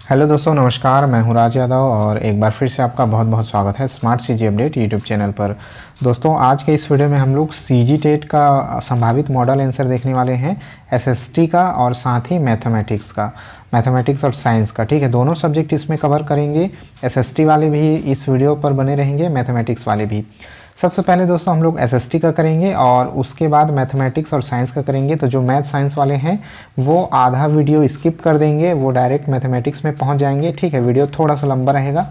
Hello दोस्तों, नमस्कार। मैं हूं राज यादव और एक बार फिर से आपका बहुत बहुत स्वागत है smart CG update YouTube channel पर। दोस्तों, आज के इस वीडियो में हम लोग सीजी टेट का संभावित मॉडल आंसर देखने वाले हैं, एसएसटी का और साथ ही मैथमेटिक्स का, मैथमेटिक्स और साइंस का। ठीक है, दोनों सब्जेक्ट इसमें कवर करेंगे। एसएसटी वाले भी इस वीडियो पर बने रहेंगे, मैथमेटिक्स वाले भी। सबसे पहले दोस्तों हम लोग एसएसटी का करेंगे और उसके बाद मैथमेटिक्स और साइंस का करेंगे। तो जो मैथ साइंस वाले हैं वो आधा वीडियो स्किप कर देंगे, वो डायरेक्ट मैथमेटिक्स में पहुंच जाएंगे। ठीक है, वीडियो थोड़ा सा लंबा रहेगा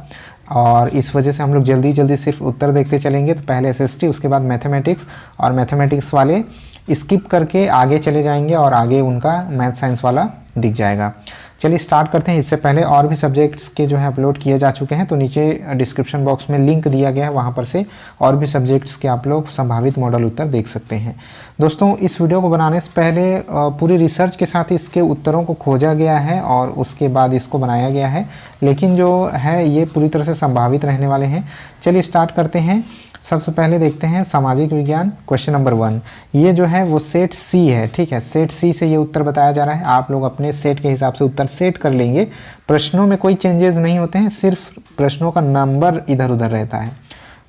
और इस वजह से हम लोग जल्दी जल्दी सिर्फ उत्तर देखते चलेंगे। तो पहले एसएसटी, उसके बाद मैथमेटिक्स, और मैथमेटिक्स वाले स्किप करके आगे चले जाएंगे और आगे उनका मैथ साइंस वाला दिख जाएगा। चलिए स्टार्ट करते हैं। इससे पहले और भी सब्जेक्ट्स के जो है अपलोड किए जा चुके हैं, तो नीचे डिस्क्रिप्शन बॉक्स में लिंक दिया गया है, वहाँ पर से और भी सब्जेक्ट्स के आप लोग संभावित मॉडल उत्तर देख सकते हैं। दोस्तों, इस वीडियो को बनाने से पहले पूरी रिसर्च के साथ इसके उत्तरों को खोजा गया है और उसके बाद इसको बनाया गया है, लेकिन जो है ये पूरी तरह से संभावित रहने वाले हैं। चलिए स्टार्ट करते हैं। सबसे पहले देखते हैं सामाजिक विज्ञान, क्वेश्चन नंबर 1। ये जो है वो सेट सी है। ठीक है, सेट सी से ये उत्तर बताया जा रहा है। आप लोग अपने सेट के हिसाब से उत्तर सेट कर लेंगे। प्रश्नों में कोई चेंजेस नहीं होते हैं, सिर्फ प्रश्नों का नंबर इधर उधर रहता है।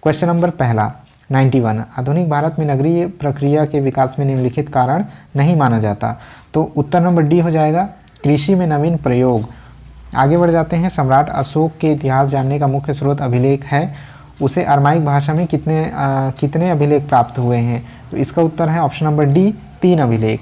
क्वेश्चन नंबर पहला 91, आधुनिक भारत में नगरीय प्रक्रिया के विकास में निम्नलिखित कारण नहीं माना जाता। तो उत्तर नंबर डी हो जाएगा, कृषि में नवीन प्रयोग। आगे बढ़ जाते हैं। सम्राट अशोक के इतिहास जानने का मुख्य स्रोत अभिलेख है, उसे अरमाइक भाषा में कितने अभिलेख प्राप्त हुए हैं। तो इसका उत्तर है ऑप्शन नंबर डी, 3 अभिलेख।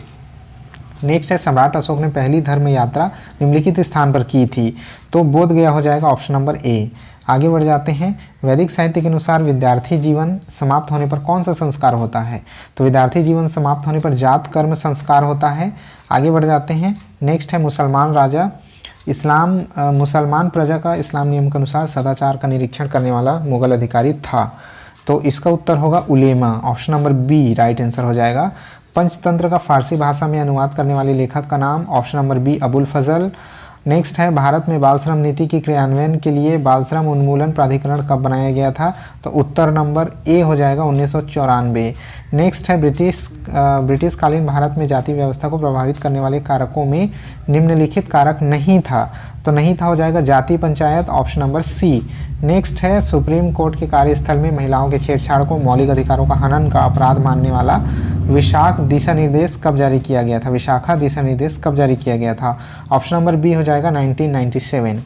नेक्स्ट है, सम्राट अशोक ने पहली धर्म यात्रा निम्नलिखित स्थान पर की थी। तो बोध गया हो जाएगा ऑप्शन नंबर ए। आगे बढ़ जाते हैं। वैदिक साहित्य के अनुसार विद्यार्थी जीवन समाप्त होने पर कौन सा संस्कार होता है। तो विद्यार्थी जीवन समाप्त होने पर जात कर्म संस्कार होता है। आगे बढ़ जाते हैं। नेक्स्ट है, मुसलमान राजा मुसलमान प्रजा का इस्लाम नियम के अनुसार सदाचार का निरीक्षण करने वाला मुगल अधिकारी था। तो इसका उत्तर होगा उलेमा, option number B right answer हो जाएगा। पंचतंत्र का फारसी भाषा में अनुवाद करने वाले लेखक का नाम, ऑप्शन नंबर बी अबुल फजल। नेक्स्ट है, भारत में बाल श्रम नीति की क्रियान्वयन के लिए बाल श्रम उन्मूलन प्राधिकरण कब बनाया गया था। तो उत्तर नंबर ए हो जाएगा 1994। नेक्स्ट है, ब्रिटिश कालीन भारत में जाति व्यवस्था को प्रभावित करने वाले कारकों में निम्नलिखित कारक नहीं था। तो नहीं था हो जाएगा जाति panchayat, option number C. Next है, सुप्रीम कोर्ट के कार्यस्थल में महिलाओं के छेड़छाड़ को मौलिक अधिकारों का हनन का अपराध मानने वाला विशाखा दिशा निर्देश कब जारी किया गया था। विशाखा दिशा निर्देश कब जारी किया गया था। ऑप्शन नंबर बी हो जाएगा 1997।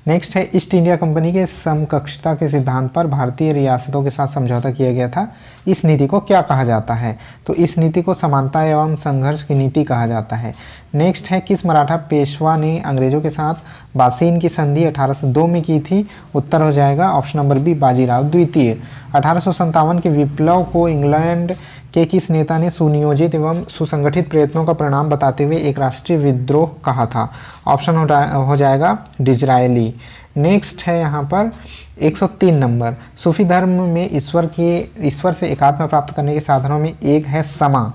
नेक्स्ट है, ईस्ट इंडिया कंपनी के समकक्षता के सिद्धांत पर भारतीय रियासतों के साथ समझौता किया गया था। इस नीति को क्या कहा जाता है। तो इस नीति को समानता एवं संघर्ष की नीति कहा जाता है। नेक्स्ट है, किस मराठा पेशवा ने अंग्रेजों के साथ बासीन की संधि 1802 में की थी। उत्तर हो जाएगा ऑप्शन नंबर बी बाजीराव द्वितीय। 1857 के विप्लव को इंग्लैंड के किस नेता ने सुनियोजित एवं सुसंगठित प्रयत्नों का परिणाम बताते हुए एक राष्ट्रीय विद्रोह कहा था। ऑप्शन हो जाएगा डिज़रायली। नेक्स्ट है यहाँ पर 103 नंबर, सूफी धर्म में ईश्वर से एकात्म प्राप्त करने के साधनों में एक है समा।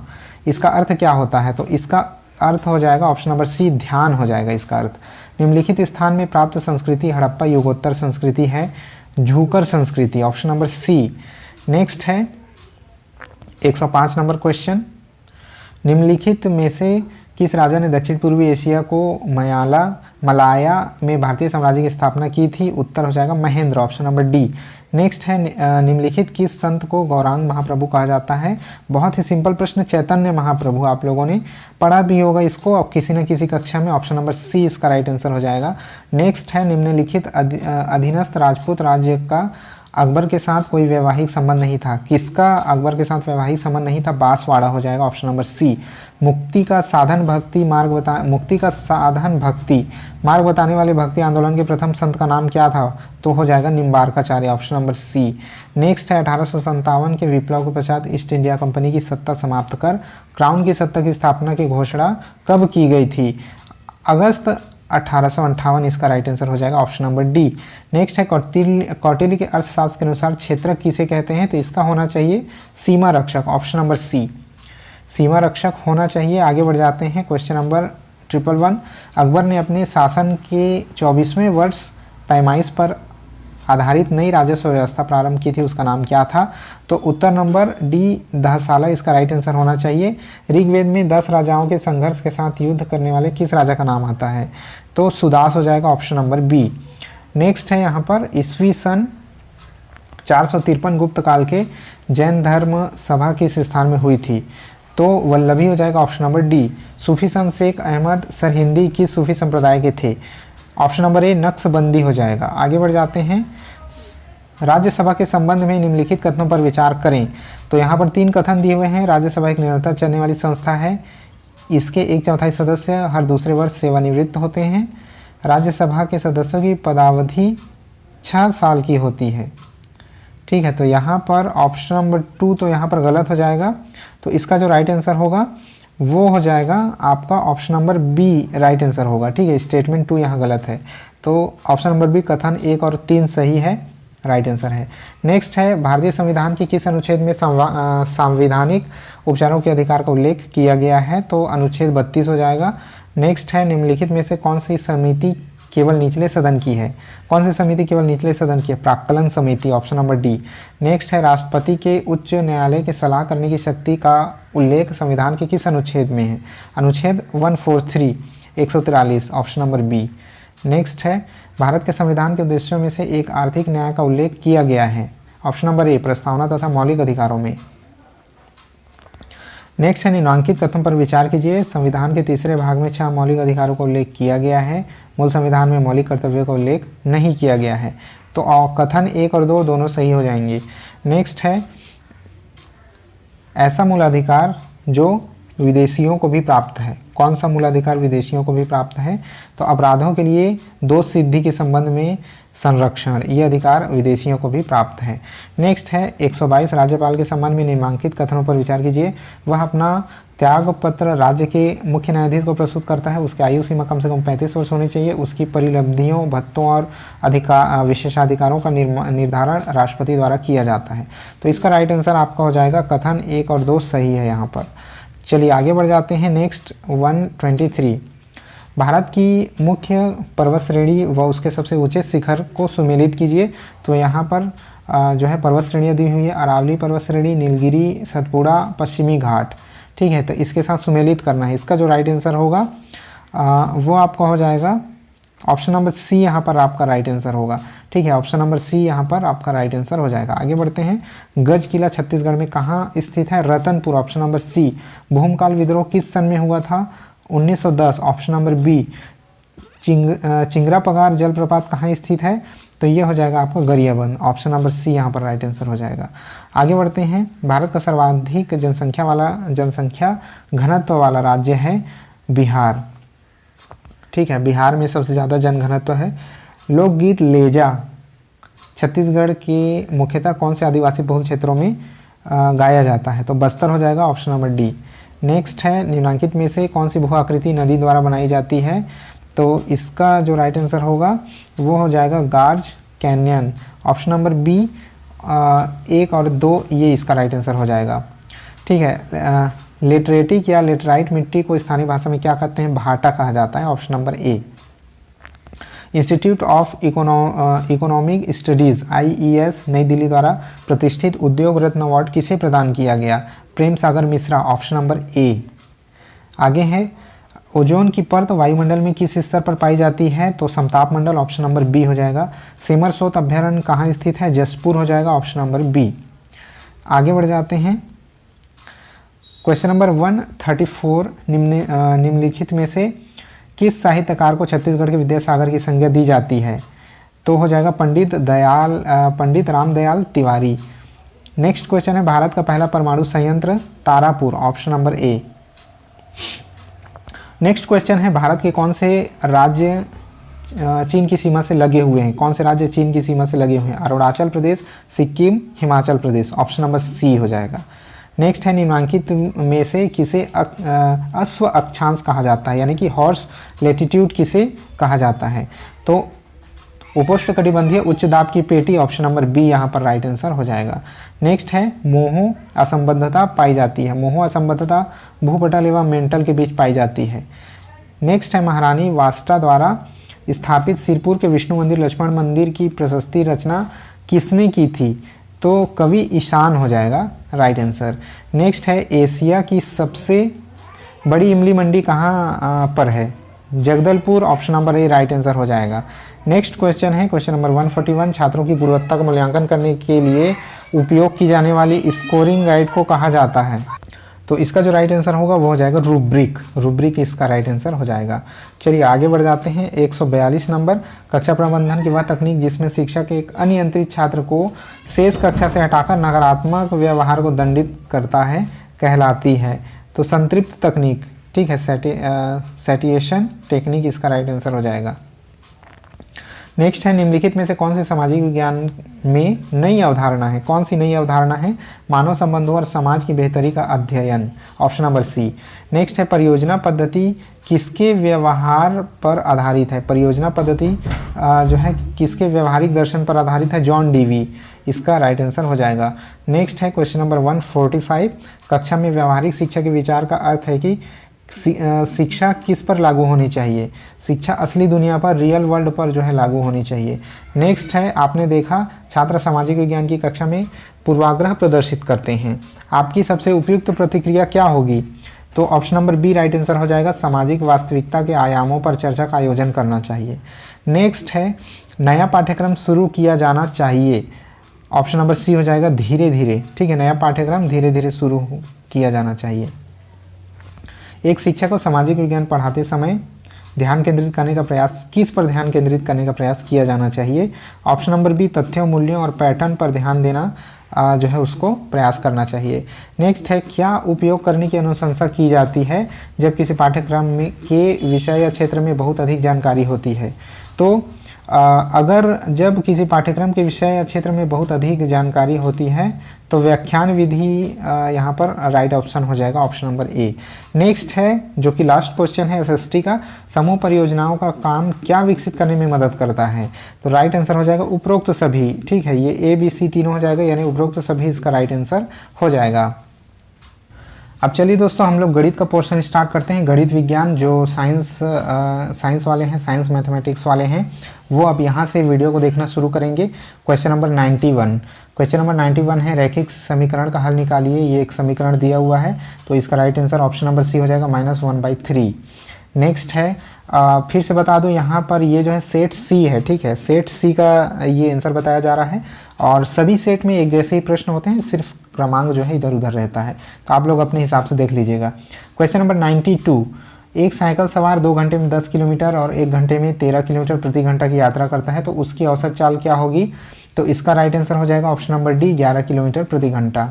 इसका अर्थ क्या होता है। तो इसका अर्थ हो जाएगा ऑप्शन नंबर सी ध्यान हो जाएगा इसका अर्थ। निम्नलिखित स्थान में प्राप्त संस्कृति हड़प्पा युगोत्तर संस्कृति है, झूकर संस्कृति, ऑप्शन नंबर सी। नेक्स्ट है 105 नंबर क्वेश्चन, निम्नलिखित में से किस राजा ने दक्षिण पूर्वी एशिया को मलाया में भारतीय साम्राज्य की स्थापना की थी। उत्तर हो जाएगा Mahendra, option number D. Next है, निम्नलिखित किस संत को गौरांग महाप्रभु कहा जाता है। बहुत ही सिंपल प्रश्न, चैतन्य महाप्रभु। आप लोगों ने पढ़ा भी होगा इसको अब किसी न किसी कक्षा में, ऑप्शन नंबर सी इसका राइट आंसर हो जाएगा। नेक्स्ट है, निम्नलिखित अधीनस्थ राजपूत राज्य का अकबर के साथ कोई वैवाहिक संबंध नहीं था। किसका अकबर के साथ वैवाहिक संबंध नहीं था। बांसवाड़ा हो जाएगा, ऑप्शन नंबर सी। मुक्ति का साधन भक्ति मार्ग बताने वाले भक्ति आंदोलन के प्रथम संत का नाम क्या था। तो हो जाएगा Nimbarkacharya, option number C. Next है, 1857 के विप्लव के पश्चात ईस्ट इंडिया कंपनी की सत्ता समाप्त कर क्राउन की सत्ता की स्थापना की घोषणा कब की गई थी। अगस्त 1858 इसका राइट आंसर हो जाएगा, ऑप्शन नंबर डी। नेक्स्ट है, कौटिल्य के अर्थशास्त्र के अनुसार क्षेत्रक किसे कहते हैं। तो इसका होना चाहिए सीमा रक्षक, ऑप्शन नंबर सी। सीमा रक्षक होना चाहिए। आगे बढ़ जाते हैं। क्वेश्चन नंबर 111, अकबर ने अपने शासन के 24वें वर्ष पैमाइश पर आधारित नई राजस्व व्यवस्था प्रारंभ की थी, उसका नाम क्या था। तो उत्तर नंबर डी दहसाला इसका राइट आंसर होना चाहिए। ऋग्वेद में 10 राजाओं के संघर्ष के साथ युद्ध करने वाले किस राजा का नाम आता है। तो सुदास हो जाएगा ऑप्शन नंबर बी। नेक्स्ट है यहाँ पर ईस्वी सन 453 गुप्त काल के जैन धर्म सभा किस स्थान में हुई थी, तो वल्लभी हो जाएगा ऑप्शन नंबर डी। सूफी संत शेख अहमद सरहिंदी किस सूफी संप्रदाय के थे, ऑप्शन नंबर ए नक्शबंदी हो जाएगा। आगे बढ़ जाते हैं, राज्यसभा के संबंध में निम्नलिखित कथनों पर विचार करें। तो यहाँ पर 3 कथन दिए हुए हैं। राज्यसभा एक निरंतर चलने वाली संस्था है, इसके 1/4 सदस्य हर दूसरे वर्ष सेवानिवृत्त होते हैं। राज्यसभा के सदस्यों की पदावधि 6 साल की होती है। ठीक है, तो यहाँ पर ऑप्शन नंबर 2 तो यहाँ पर गलत हो जाएगा, तो इसका जो राइट आंसर होगा वो हो जाएगा आपका option number B right answer होगा। ठीक है, स्टेटमेंट 2 यहाँ गलत है, तो ऑप्शन नंबर बी कथन 1 और 3 सही है, राइट आंसर है। नेक्स्ट है, भारतीय संविधान के किस अनुच्छेद में संवैधानिक उपचारों के अधिकार का उल्लेख किया गया है, तो अनुच्छेद 32 हो जाएगा। नेक्स्ट है, निम्नलिखित में से कौन सी समिति केवल निचले सदन की है, कौन सी समिति केवल निचले सदन की है, प्राक्कलन समिति, ऑप्शन नंबर डी। नेक्स्ट है, राष्ट्रपति के उच्च न्यायालय की सलाह करने की शक्ति का उल्लेख संविधान के किस अनुच्छेद में है, अनुच्छेद 143 143, ऑप्शन नंबर बी। नेक्स्ट है, भारत के संविधान के उद्देश्यों में से एक आर्थिक न्याय का उल्लेख किया गया है, ऑप्शन नंबर ए प्रस्तावना तथा मौलिक अधिकारों में। नेक्स्ट है, निम्नांकित कथन पर विचार कीजिए। संविधान के तीसरे भाग में 6 मौलिक अधिकारों का उल्लेख किया गया है, मूल संविधान में मौलिक कर्तव्यों का उल्लेख नहीं किया गया है, तो कथन 1 और 2 दोनों सही हो जाएंगे। नेक्स्ट है, ऐसा मूलाधिकार जो विदेशियों को भी प्राप्त है, कौन सा मूलाधिकार विदेशियों को भी प्राप्त है, तो अपराधों के लिए दोष सिद्धि के संबंध में संरक्षण, ये अधिकार विदेशियों को भी प्राप्त है। नेक्स्ट है, 122 राज्यपाल के संबंध में निम्नांकित कथनों पर विचार कीजिए। वह अपना त्याग पत्र राज्य के मुख्य न्यायाधीश को प्रस्तुत करता है, उसकी आयु सीमा कम से कम 35 वर्ष होनी चाहिए, उसकी परिलब्धियों, भत्तों और विशेषाधिकारों का निर्धारण राष्ट्रपति द्वारा किया जाता है। तो इसका राइट आंसर आपका हो जाएगा कथन 1 और 2 सही है यहाँ पर। चलिए आगे बढ़ जाते हैं। नेक्स्ट 123, भारत की मुख्य पर्वत श्रेणी व उसके सबसे ऊंचे शिखर को सुमेलित कीजिए। तो यहाँ पर जो है पर्वत श्रेणियाँ दी हुई है, अरावली पर्वत श्रेणी, नीलगिरी, सतपुड़ा, पश्चिमी घाट। ठीक है, तो इसके साथ सुमेलित करना है। इसका जो राइट आंसर होगा वो आपका हो जाएगा ऑप्शन नंबर सी, यहाँ पर आपका राइट आंसर होगा। ठीक है, ऑप्शन नंबर सी यहाँ पर आपका राइट आंसर हो जाएगा। आगे बढ़ते हैं, गज किला छत्तीसगढ़ में कहाँ स्थित है, रतनपुर, ऑप्शन नंबर सी। भूमकाल विद्रोह किस सन में हुआ था, 1910, ऑप्शन नंबर बी। चिंगरा पगार जलप्रपात कहाँ स्थित है, तो ये हो जाएगा आपका गरियाबंद, ऑप्शन नंबर सी यहाँ पर राइट आंसर हो जाएगा। आगे बढ़ते हैं, भारत का सर्वाधिक जनसंख्या घनत्व वाला राज्य है बिहार। ठीक है, बिहार में सबसे ज़्यादा जनघनत्व है। लोकगीत लेजा छत्तीसगढ़ के मुख्यतः कौन से आदिवासी बहुल क्षेत्रों में गाया जाता है, तो बस्तर हो जाएगा, ऑप्शन नंबर डी। नेक्स्ट है, निम्नांकित में से कौन सी बहु आकृति नदी द्वारा बनाई जाती है, तो इसका जो राइट आंसर होगा वो हो जाएगा Grand Canyon, option number B. 1 और 2 ये इसका राइट आंसर हो जाएगा। ठीक है, लेटरेटिक या लेटराइट मिट्टी को स्थानीय भाषा में क्या कहते हैं, भाटा कहा जाता है, option number A. Institute of economic studies IES नई दिल्ली द्वारा प्रतिष्ठित उद्योग रत्न अवार्ड किसे प्रदान किया गया, Prem Sagar Mishra, option number A. आगे है, ओजोन की परत वायुमंडल में किस स्तर पर पाई जाती है, तो समताप मंडल, ऑप्शन नंबर बी हो जाएगा। सिमरसोत अभ्यारण्य कहाँ स्थित है, जसपुर हो जाएगा, ऑप्शन नंबर बी। आगे बढ़ जाते हैं, क्वेश्चन नंबर 134, निम्नलिखित में से किस साहित्यकार को छत्तीसगढ़ के विद्यासागर की संज्ञा दी जाती है, तो हो जाएगा पंडित रामदयाल तिवारी। नेक्स्ट क्वेश्चन है, भारत का पहला परमाणु संयंत्र Tarapur, option number A. Next question है, भारत के कौन से राज्य चीन की सीमा से लगे हुए हैं, कौन से राज्य चीन की सीमा से लगे हुए हैं, Arunachal Pradesh, Sikkim, Himachal Pradesh, option number C हो जाएगा। नेक्स्ट है, निम्नांकित में से किसे अश्व अक्षांश कहा जाता है, यानी कि हॉर्स लैटिट्यूड किसे कहा जाता है, तो उपोष्णकटिबंधीय उच्च दाब की पेटी, ऑप्शन नंबर बी यहाँ पर राइट आंसर हो जाएगा। नेक्स्ट है, मोहो असंबद्धता पाई जाती है, मोहो असंबद्धता भूपटल एवं मेंटल के बीच पाई जाती है। नेक्स्ट है, महारानी वास्टा द्वारा स्थापित सिरपुर के विष्णु मंदिर लक्ष्मण मंदिर की प्रशस्ति रचना किसने की थी, तो कवि ईशान हो जाएगा, राइट आंसर। नेक्स्ट है, एशिया की सबसे बड़ी इमली मंडी कहाँ पर है, Jagdalpur option number A right answer हो जाएगा। नेक्स्ट क्वेश्चन है क्वेश्चन नंबर 141, छात्रों की गुणवत्ता का मूल्यांकन करने के लिए उपयोग की जाने वाली स्कोरिंग गाइड को कहा जाता है। तो इसका जो राइट आंसर होगा वो हो जाएगा रूब्रिक। रूब्रिक इसका राइट आंसर हो जाएगा। चलिए आगे बढ़ जाते हैं। 142 नंबर, कक्षा प्रबंधन की वह तकनीक जिसमें शिक्षक एक अनियंत्रित छात्र को शेष कक्षा से हटाकर नकारात्मक व्यवहार को दंडित करता है कहलाती है। तो संतृप्त तकनीक, ठीक है, सैटिएशन टेक्निक इसका राइट आंसर हो जाएगा। नेक्स्ट है, निम्नलिखित में से कौन सी सामाजिक विज्ञान में नई अवधारणा है? कौन सी नई अवधारणा है? मानव संबंधों और समाज की बेहतरी का अध्ययन, ऑप्शन नंबर सी। नेक्स्ट है, परियोजना पद्धति किसके व्यवहार पर आधारित है? परियोजना पद्धति जो है किसके व्यवहारिक दर्शन पर आधारित है? जॉन डीवी, इसका राइट आंसर हो जाएगा। नेक्स्ट है क्वेश्चन नंबर 145, कक्षा में व्यवहारिक शिक्षा के विचार का अर्थ है कि शिक्षा किस पर लागू होनी चाहिए? शिक्षा असली दुनिया पर, रियल वर्ल्ड पर जो है लागू होनी चाहिए। नेक्स्ट है, आपने देखा छात्र सामाजिक विज्ञान की कक्षा में पूर्वाग्रह प्रदर्शित करते हैं, आपकी सबसे उपयुक्त प्रतिक्रिया क्या होगी? तो option number B right answer हो जाएगा, सामाजिक वास्तविकता के आयामों पर चर्चा का आयोजन करना चाहिए। नेक्स्ट है, नया पाठ्यक्रम शुरू किया जाना चाहिए, ऑप्शन नंबर सी हो जाएगा, धीरे धीरे, ठीक है, नया पाठ्यक्रम धीरे धीरे शुरू किया जाना चाहिए। एक शिक्षक को सामाजिक विज्ञान पढ़ाते समय ध्यान केंद्रित करने का प्रयास, किस पर ध्यान केंद्रित करने का प्रयास किया जाना चाहिए? ऑप्शन नंबर बी, तथ्यों, मूल्यों और पैटर्न पर ध्यान देना जो है उसको प्रयास करना चाहिए। नेक्स्ट है, क्या उपयोग करने की अनुशंसा की जाती है जब किसी पाठ्यक्रम में के विषय या क्षेत्र में बहुत अधिक जानकारी होती है? तो अगर जब किसी पाठ्यक्रम के विषय या क्षेत्र में बहुत अधिक जानकारी होती है तो व्याख्यान विधि यहाँ पर राइट ऑप्शन हो जाएगा, ऑप्शन नंबर ए। नेक्स्ट है जो कि लास्ट क्वेश्चन है एसएसटी का, समूह परियोजनाओं का काम क्या विकसित करने में मदद करता है? तो राइट आंसर हो जाएगा उपरोक्त सभी, ठीक है, ये ए बी सी तीनों हो जाएगा, यानी उपरोक्त सभी इसका राइट आंसर हो जाएगा। अब चलिए दोस्तों हम लोग गणित का पोर्शन स्टार्ट करते हैं। गणित विज्ञान जो साइंस वाले हैं, साइंस मैथमेटिक्स वाले हैं, वो अब यहाँ से वीडियो को देखना शुरू करेंगे। क्वेश्चन नंबर 91, क्वेश्चन नंबर 91 है, रैखिक समीकरण का हल निकालिए। ये एक समीकरण दिया हुआ है, तो इसका right answer option number C हो जाएगा, -1/3। नेक्स्ट है, फिर से बता दूं यहाँ पर ये जो है सेट सी है, ठीक है, सेट सी का ये आंसर बताया जा रहा है और सभी सेट में एक जैसे ही प्रश्न होते हैं, सिर्फ क्रमांक जो है इधर उधर रहता है, तो आप लोग अपने हिसाब से देख लीजिएगा। क्वेश्चन नंबर 92, एक साइकिल सवार 2 घंटे में 10 किलोमीटर और 1 घंटे में 13 किलोमीटर प्रति घंटा की यात्रा करता है, तो उसकी औसत चाल क्या होगी? तो इसका राइट आंसर हो जाएगा ऑप्शन नंबर डी, 11 किलोमीटर प्रति घंटा।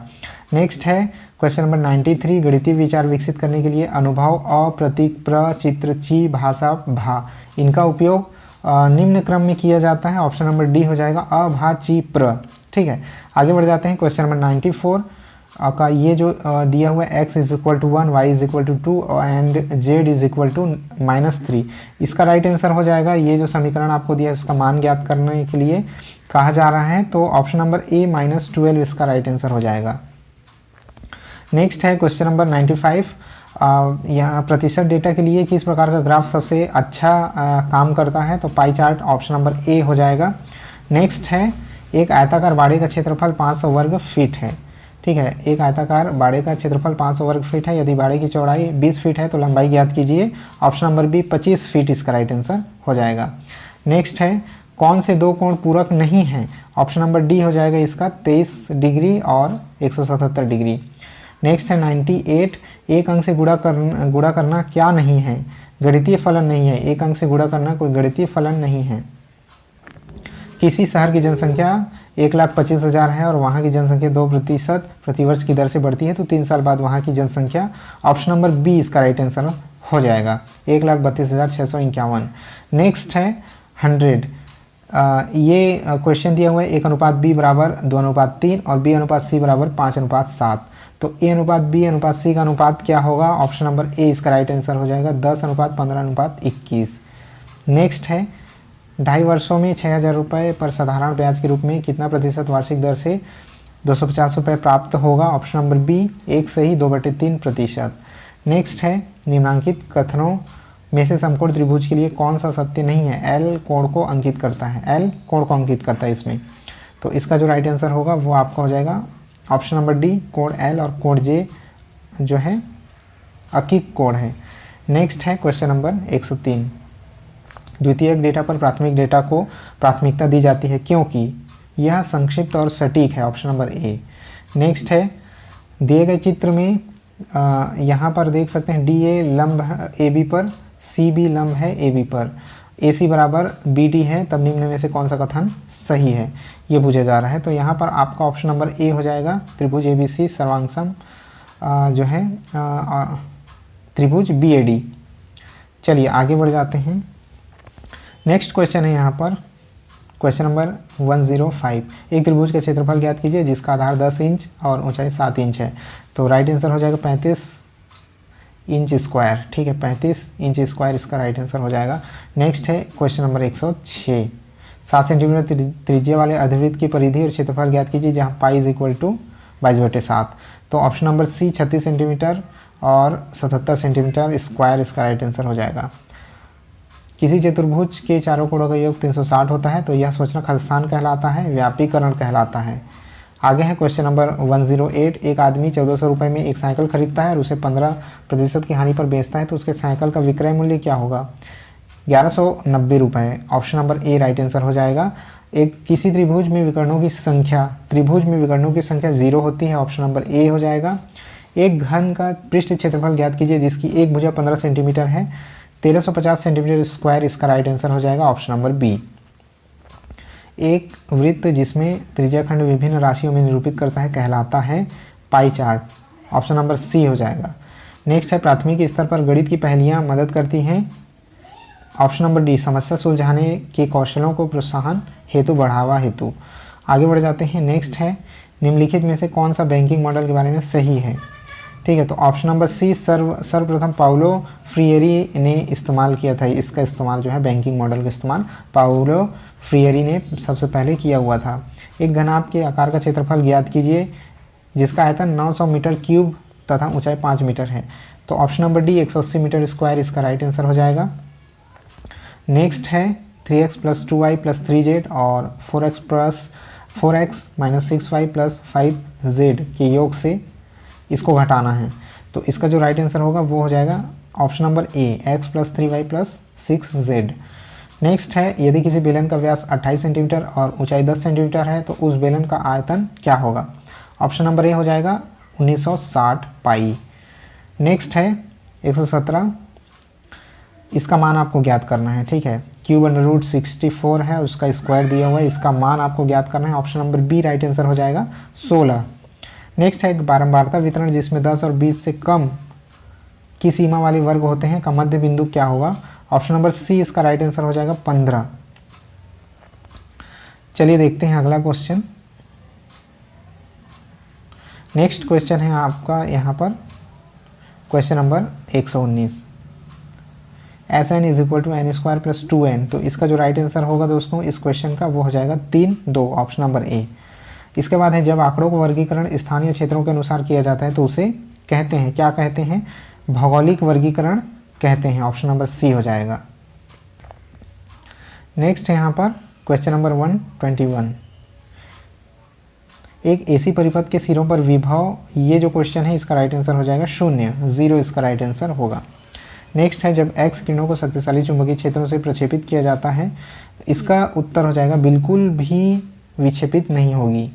नेक्स्ट है क्वेश्चन नंबर 93, गणितीय विचार विकसित करने के लिए अनुभव, प्रतीक, प्र, चित्र, ची, भाषा, भा, इनका उपयोग निम्न क्रम में किया जाता है। ऑप्शन नंबर डी हो जाएगा, अ, भा, ची, प्र, ठीक है। आगे बढ़ जाते हैं। क्वेश्चन नंबर 94 का ये जो दिया हुआ है x = 1, y = 2 एंड z = -3, इसका राइट आंसर हो जाएगा। ये जो समीकरण आपको दिया है उसका मान ज्ञात करने के लिए कहा जा रहा है, तो ऑप्शन नंबर ए -12 इसका राइट आंसर हो जाएगा। नेक्स्ट है क्वेश्चन नंबर 95, यहाँ प्रतिशत डेटा के लिए किस प्रकार का ग्राफ सबसे अच्छा काम करता है? तो पाई चार्ट, ऑप्शन नंबर ए हो जाएगा। नेक्स्ट है, एक आयताकार बाड़े का क्षेत्रफल 500 वर्ग फीट है, ठीक है, एक आयताकार बाड़े का क्षेत्रफल 500 वर्ग फीट है। यदि बाड़े की चौड़ाई 20 फीट है तो लंबाई ज्ञात कीजिए। ऑप्शन नंबर बी 25 फीट इसका राइट आंसर हो जाएगा। नेक्स्ट है, कौन से दो कोण पूरक नहीं हैं? ऑप्शन नंबर डी हो जाएगा इसका, 23 डिग्री और 177 डिग्री। नेक्स्ट है 98, एक अंक से गुणा करना क्या नहीं है? गणितीय फलन नहीं है। एक अंक से गुणा करना कोई गणितीय फलन नहीं है। किसी शहर की जनसंख्या 1,25,000 है और वहाँ की जनसंख्या 2% प्रतिवर्ष की दर से बढ़ती है, तो 3 साल बाद वहाँ की जनसंख्या, ऑप्शन नंबर बी इसका राइट आंसर हो जाएगा, 1,32,651। नेक्स्ट है 100, ये क्वेश्चन दिया हुआ है 1:b = 2:3 और b/c = 5:7, तो a/b/c का अनुपात क्या होगा? ऑप्शन नंबर ए इसका राइट आंसर हो जाएगा, 10:15:21। नेक्स्ट है, 2.5 वर्षों में 6,000 रुपये पर साधारण ब्याज के रूप में कितना प्रतिशत वार्षिक दर से 250 रुपये प्राप्त होगा? ऑप्शन नंबर बी 1 से ही 2/3%। नेक्स्ट है, निम्नांकित कथनों में से समकोण त्रिभुज के लिए कौन सा सत्य नहीं है? एल कोण को अंकित करता है, एल कोण को अंकित करता है इसमें, तो इसका जो राइट आंसर होगा वो आपका हो जाएगा ऑप्शन नंबर डी, कोण एल और कोण जे जो है अकिक कोण है। नेक्स्ट है क्वेश्चन नंबर 103। द्वितीयक डेटा पर प्राथमिक डेटा को प्राथमिकता दी जाती है क्योंकि यह संक्षिप्त और सटीक है, ऑप्शन नंबर ए। नेक्स्ट है दिए गए चित्र में यहाँ पर देख सकते हैं डी ए लंब है ए बी पर, सी बी लंब है ए बी पर, ए सी बराबर बी डी है, तब निम्न में से कौन सा कथन सही है, ये पूछा जा रहा है। तो यहाँ पर आपका ऑप्शन नंबर ए हो जाएगा, त्रिभुज ए बी सी सर्वांगसम जो है त्रिभुज बी ए डी। चलिए आगे बढ़ जाते हैं। नेक्स्ट क्वेश्चन है यहाँ पर क्वेश्चन नंबर 105। एक त्रिभुज का क्षेत्रफल ज्ञात कीजिए जिसका आधार 10 इंच और ऊंचाई 7 इंच है। तो राइट आंसर हो जाएगा 35 इंच स्क्वायर। ठीक है, 35 इंच स्क्वायर इसका राइट आंसर हो जाएगा। नेक्स्ट है क्वेश्चन नंबर 106। 7 सेंटीमीटर त्रिज्या वाले अर्धवृत्त की परिधि और क्षेत्रफल ज्ञात कीजिए जहाँ पाई इज इक्वल टू 22/7। तो ऑप्शन नंबर सी 36 सेंटीमीटर और 77 सेंटीमीटर स्क्वायर इसका राइट आंसर हो जाएगा। किसी चतुर्भुज के चारों कोणों का योग 360 होता है तो यह सोचना खलस्थान कहलाता है, व्यापीकरण कहलाता है। आगे है क्वेश्चन नंबर 108। एक आदमी 1400 रुपये में एक साइकिल खरीदता है और उसे 15% की हानि पर बेचता है तो उसके साइकिल का विक्रय मूल्य क्या होगा? 1190 रुपये। Option number A right answer हो जाएगा। एक किसी त्रिभुज में विकर्णों की संख्या 0 होती है, ऑप्शन नंबर ए हो जाएगा। एक घन का पृष्ठ क्षेत्रफल ज्ञात कीजिए जिसकी एक भुजा 15 सेंटीमीटर है, 1350 सेंटीमीटर स्क्वायर इसका राइट आंसर हो जाएगा, ऑप्शन नंबर बी। एक वृत्त जिसमें त्रिज्याखंड विभिन्न राशियों में निरूपित करता है कहलाता है pie chart, option number C हो जाएगा। नेक्स्ट है प्राथमिक स्तर पर गणित की पहेलियां मदद करती हैं, ऑप्शन नंबर डी। समस्या सुलझाने के कौशलों को प्रोत्साहन हेतु बढ़ावा हेतु। आगे बढ़ जाते हैं। नेक्स्ट है निम्नलिखित में से कौन सा बैंकिंग मॉडल के बारे में सही है? ठीक है, तो ऑप्शन नंबर सी सर्वप्रथम पाउलो फ्रीयरी ने इस्तेमाल किया था। इसका इस्तेमाल जो है बैंकिंग मॉडल का इस्तेमाल पाउलो फ्रीयरी ने सबसे पहले किया हुआ था। एक घनाभ के आकार का क्षेत्रफल ज्ञात कीजिए जिसका आयतन 900 मीटर क्यूब तथा ऊंचाई 5 मीटर है। तो option number D 180 metre square इसका राइट आंसर हो जाएगा। नेक्स्ट है 3x + 2y + 3z और 4x - 6y + 5z के योग से इसको घटाना है। तो इसका जो राइट आंसर होगा वो हो जाएगा option number A x + 3y + 6z। Next है यदि किसी बेलन का व्यास 28 सेंटीमीटर और ऊंचाई 10 सेंटीमीटर है तो उस बेलन का आयतन क्या होगा? ऑप्शन नंबर ए हो जाएगा 1960 पाई। नेक्स्ट है 117। इसका मान आपको ज्ञात करना है। ठीक है, ³ √64 है, उसका स्क्वायर दिया हुआ है, इसका मान आपको ज्ञात करना है, option number B right answer हो जाएगा 16। नेक्स्ट है बारंबारता वितरण जिसमें 10 और 20 से कम की सीमा वाले वर्ग होते हैं का मध्य बिंदु क्या होगा? ऑप्शन नंबर सी इसका राइट आंसर हो जाएगा 15। चलिए देखते हैं अगला क्वेश्चन। नेक्स्ट क्वेश्चन है आपका यहाँ पर question number 119। Sn = n² + 2n। तो इसका जो राइट आंसर होगा दोस्तों इस क्वेश्चन का वो हो जाएगा 3, 2, ऑप्शन नंबर ए। इसके बाद है जब आंकड़ों का वर्गीकरण स्थानीय क्षेत्रों के अनुसार किया जाता है तो उसे कहते हैं क्या कहते हैं? भौगोलिक वर्गीकरण कहते हैं, ऑप्शन नंबर सी हो जाएगा। नेक्स्ट है यहाँ पर क्वेश्चन नंबर 121। एक एसी परिपथ के सिरों पर विभव, ये जो क्वेश्चन है इसका राइट आंसर हो जाएगा 0 इसका राइट आंसर होगा। नेक्स्ट है जब एक्स किरणों को शक्तिशाली चुंबकीय क्षेत्रों से प्रक्षेपित किया जाता है, इसका उत्तर हो जाएगा बिल्कुल भी विक्षेपित नहीं होगी।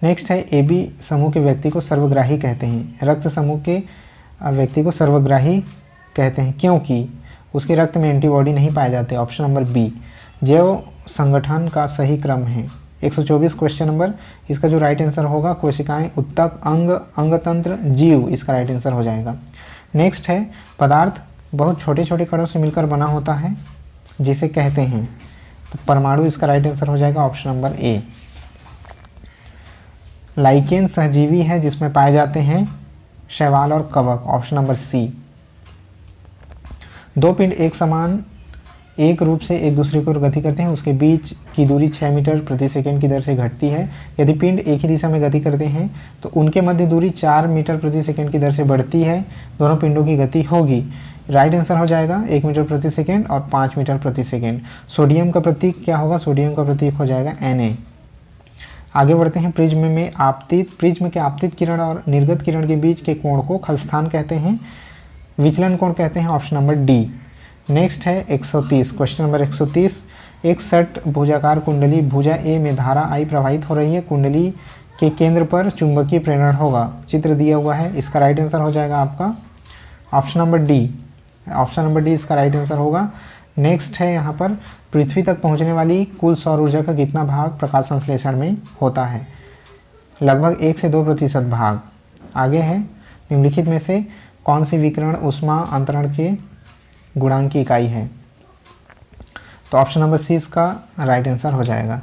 नेक्स्ट है ए बी समूह के व्यक्ति को सर्वग्राही कहते हैं, रक्त समूह के व्यक्ति को सर्वग्राही कहते हैं क्योंकि उसके रक्त में एंटीबॉडी नहीं पाए जाते, ऑप्शन नंबर बी। जैव संगठन का सही क्रम है। 124 क्वेश्चन नंबर, इसका जो राइट आंसर होगा कोशिकाएं, उत्तक, अंग, अंगतंत्र, जीव इसका राइट आंसर हो जाएगा। नेक्स्ट है पदार्थ बहुत छोटे छोटे कणों से मिलकर बना होता है जिसे कहते हैं, तो परमाणु इसका राइट आंसर हो जाएगा, ऑप्शन नंबर ए। लाइकेन सहजीवी है जिसमें पाए जाते हैं शैवाल और कवक, ऑप्शन नंबर सी। दो पिंड एक समान एक रूप से एक दूसरे को गति करते हैं, उसके बीच की दूरी 6 मीटर प्रति सेकंड की दर से घटती है। यदि पिंड एक ही दिशा में गति करते हैं तो उनके मध्य दूरी 4 मीटर प्रति सेकंड की दर से बढ़ती है, दोनों पिंडों की गति होगी। राइट आंसर हो जाएगा 1 मीटर प्रति सेकंड और 5 मीटर प्रति सेकंड। सोडियम का प्रतीक क्या होगा? सोडियम का प्रतीक हो जाएगा Na। आगे बढ़ते हैं। प्रिज्म के आपतित किरण और निर्गत किरण के बीच के कोण को खलस्थान कहते हैं। विचलन कोण कहते हैं, ऑप्शन नंबर डी। नेक्स्ट है 130, क्वेश्चन नंबर 130। एक षट भुजाकार कुंडली भुजा ए में धारा I प्रवाहित हो रही है, कुंडली के केंद्र पर चुंबकीय प्रेरण होगा, चित्र दिया हुआ है। इसका राइट आंसर हो जाएगा आपका option number D. Option number D इसका राइट आंसर होगा। नेक्स्ट है यहाँ पर पृथ्वी तक पहुँचने वाली कुल सौर ऊर्जा का कितना भाग प्रकाश संश्लेषण में होता है, लगभग 1 से 2% भाग। आगे है निम्नलिखित में से कौन सी विकिरण ऊष्मा अंतरण के गुणांक की इकाई है, तो ऑप्शन नंबर सी इसका राइट आंसर हो जाएगा।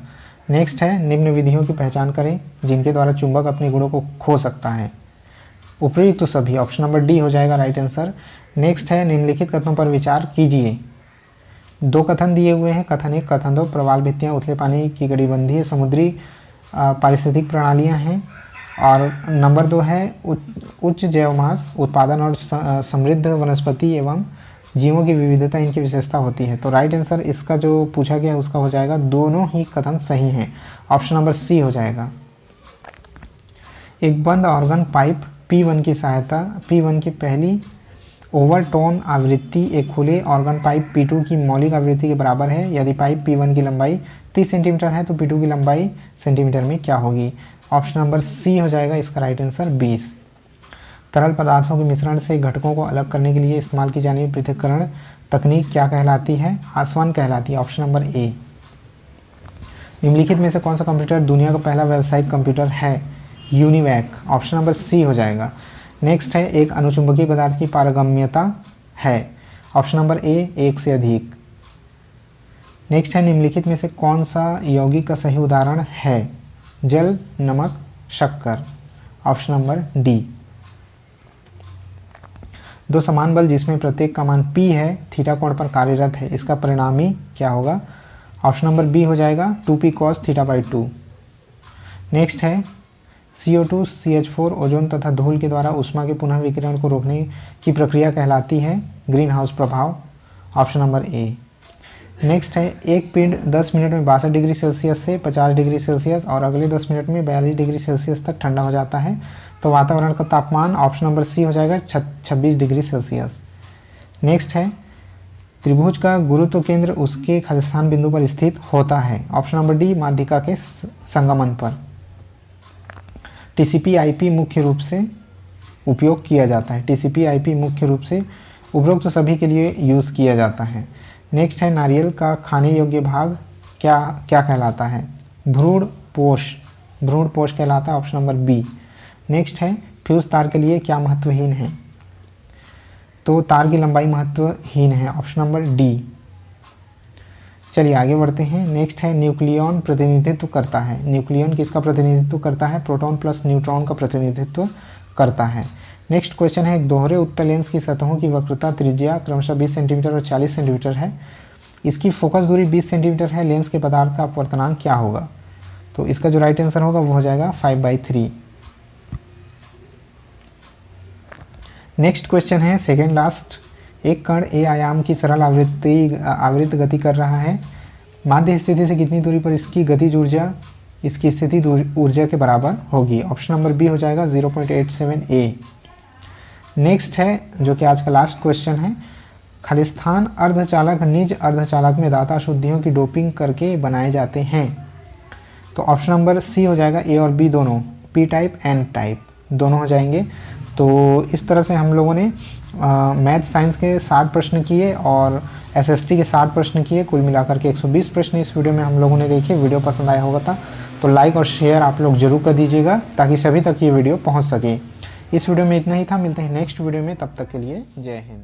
नेक्स्ट है निम्न विधियों की पहचान करें जिनके द्वारा चुंबक अपने गुणों को खो सकता है, उपयुक्त तो सभी, ऑप्शन नंबर डी हो जाएगा राइट आंसर। नेक्स्ट है निम्नलिखित कथनों पर विचार कीजिए। 2 कथन दिए हुए हैं, कथन 1, कथन 2, प्रवाल भित्तियाँ उथले पानी की कटिबंधीय समुद्री पारिस्थितिक प्रणालियाँ हैं, और नंबर 2 है उच्च जैवमास उत्पादन और समृद्ध वनस्पति एवं जीवों की विविधता इनकी विशेषता होती है। तो राइट आंसर इसका जो पूछा गया है उसका हो जाएगा, दोनों ही कथन सही हैं, ऑप्शन नंबर सी हो जाएगा। एक बंद ऑर्गन पाइप P1 की सहायता P1 की पहली ओवरटोन आवृत्ति एक खुले ऑर्गन पाइप P2 की मौलिक आवृत्ति के बराबर है। यदि पाइप P1 की लंबाई 30 सेंटीमीटर है तो P2 की लंबाई सेंटीमीटर में क्या होगी, ऑप्शन नंबर सी हो जाएगा इसका राइट आंसर 20। तरल पदार्थों के मिश्रण से घटकों को अलग करने के लिए इस्तेमाल की जाने वाली पृथक्करण तकनीक क्या कहलाती है, आसवन कहलाती है, ऑप्शन नंबर ए। निम्नलिखित में से कौन सा कंप्यूटर दुनिया का पहला व्यावसायिक कंप्यूटर है, यूनिवैक, ऑप्शन नंबर सी हो जाएगा। नेक्स्ट है एक अनुचुंबकीय पदार्थ की पारगम्यता है, ऑप्शन नंबर ए 1 से अधिक। नेक्स्ट है निम्नलिखित में से कौन सा यौगिक का सही उदाहरण है, जल, नमक, शक्कर, ऑप्शन नंबर डी। 2 समान बल जिसमें प्रत्येक का मान P है, थीटा कोण पर कार्यरत है, इसका परिणामी क्या होगा, ऑप्शन नंबर बी हो जाएगा 2p cos θ/2। नेक्स्ट है CO2, CH4 ओजोन तथा धूल के द्वारा ऊष्मा के पुनः विकिरण को रोकने की प्रक्रिया कहलाती है ग्रीन हाउस प्रभाव, ऑप्शन नंबर ए। नेक्स्ट है एक पिंड 10 मिनट में 62 डिग्री सेल्सियस से 50 डिग्री सेल्सियस और अगले 10 मिनट में 42 डिग्री सेल्सियस तक ठंडा हो जाता है, तो वातावरण का तापमान ऑप्शन नंबर सी हो जाएगा 26 डिग्री सेल्सियस। नेक्स्ट है त्रिभुज का गुरुत्व केंद्र उसके खालिस्तान बिंदु पर स्थित होता है, ऑप्शन नंबर डी माध्यिका के संगमन पर। TCP/IP मुख्य रूप से उपयोग किया जाता है, TCP/IP मुख्य रूप से उपरोक्त तो सभी के लिए यूज़ किया जाता है। नेक्स्ट है नारियल का खाने योग्य भाग क्या कहलाता है, भ्रूण पोष कहलाता है, ऑप्शन नंबर बी। नेक्स्ट है फ्यूज तार के लिए क्या महत्वहीन है, तो तार की लंबाई महत्वहीन है, ऑप्शन नंबर डी। चलिए आगे बढ़ते हैं। नेक्स्ट है न्यूक्लियॉन प्रतिनिधित्व करता है, न्यूक्लियॉन किसका प्रतिनिधित्व करता है, प्रोटॉन प्लस न्यूट्रॉन का प्रतिनिधित्व करता है। नेक्स्ट क्वेश्चन है एक दोहरे उत्तल लेंस की सतहों की वक्रता त्रिज्या क्रमशः 20 सेंटीमीटर और 40 सेंटीमीटर है, इसकी फोकस दूरी 20 सेंटीमीटर है, लेंस के पदार्थ का अपवर्तनांक क्या होगा, तो इसका जो राइट आंसर होगा वो हो जाएगा 5/3। नेक्स्ट क्वेश्चन है सेकेंड लास्ट, एक कण ए आयाम की सरल आवृत्त गति कर रहा है, माध्य स्थिति से कितनी दूरी पर इसकी गतिज ऊर्जा इसकी स्थिति ऊर्जा के बराबर होगी, ऑप्शन नंबर बी हो जाएगा 0.87 a। नेक्स्ट है जो कि आज का लास्ट क्वेश्चन है, खालिस्तान अर्धचालक निज अर्धचालक में दाता अशुद्धियों की डोपिंग करके बनाए जाते हैं, तो ऑप्शन नंबर सी हो जाएगा, ए और बी दोनों, पी टाइप एन टाइप दोनों हो जाएंगे। तो इस तरह से हम लोगों ने मैथ साइंस के 60 प्रश्न किए और एसएसटी के 60 प्रश्न किए, कुल मिलाकर के 120 प्रश्न इस वीडियो में हम लोगों ने देखे। वीडियो पसंद आया होगा तो लाइक और शेयर आप लोग जरूर कर दीजिएगा ताकि सभी तक ये वीडियो पहुंच सके। इस वीडियो में इतना ही था, मिलते हैं नेक्स्ट वीडियो में, तब तक के लिए जय हिंद।